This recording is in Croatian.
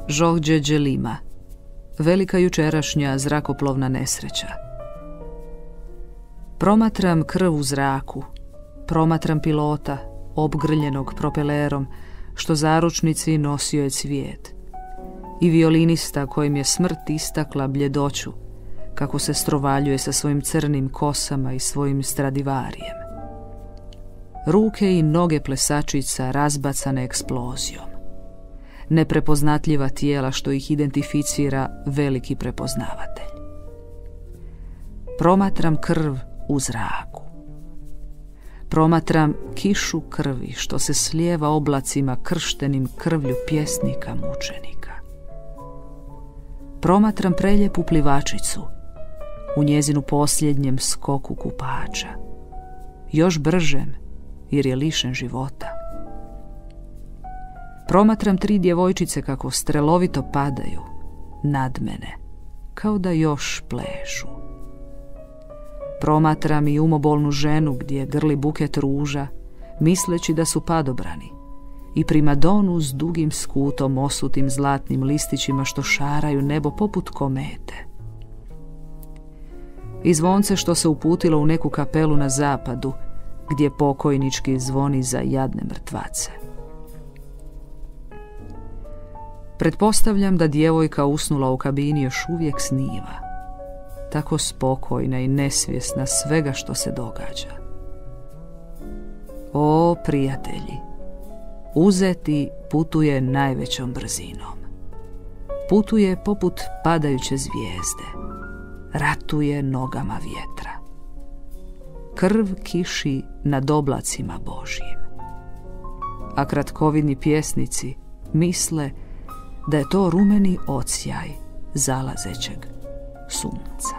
Žohđe Đelima, velika jučerašnja zrakoplovna nesreća. Promatram krv u zraku, promatram pilota, obgrljenog propelerom, što zaručnici nosio je cvijet, i violinista kojim je smrt istakla bljedoću, kako se strovaljuje sa svojim crnim kosama i svojim Stradivarijem. Ruke i noge plesačica razbacane eksplozijom. Neprepoznatljiva tijela što ih identificira veliki prepoznavatelj. Promatram krv u zraku. Promatram kišu krvi što se slijeva oblacima krštenim krvlju pjesnika mučenika. Promatram preljepu plivačicu u njezinu posljednjem skoku kupača, još bržem jer je lišen života. Promatram 3 djevojčice kako strelovito padaju nad mene, kao da još plešu. Promatram i umobolnu ženu gdje grli buket ruža, misleći da su padobrani, i primadonu s dugim skutom osutim zlatnim listićima što šaraju nebo poput komete. I zvonce što se uputilo u neku kapelu na zapadu, gdje pokojnički zvoni za jadne mrtvace. Pretpostavljam da djevojka usnula u kabini još uvijek sniva, tako spokojna i nesvjesna svega što se događa. O, prijatelji, uzeti putuje najvećom brzinom. Putuje poput padajuće zvijezde, ratuje nogama vjetra. Krv kiši nad oblacima Božjim. A kratkovidni pjesnici misle da je to rumeni odsjaj zalazećeg sunca.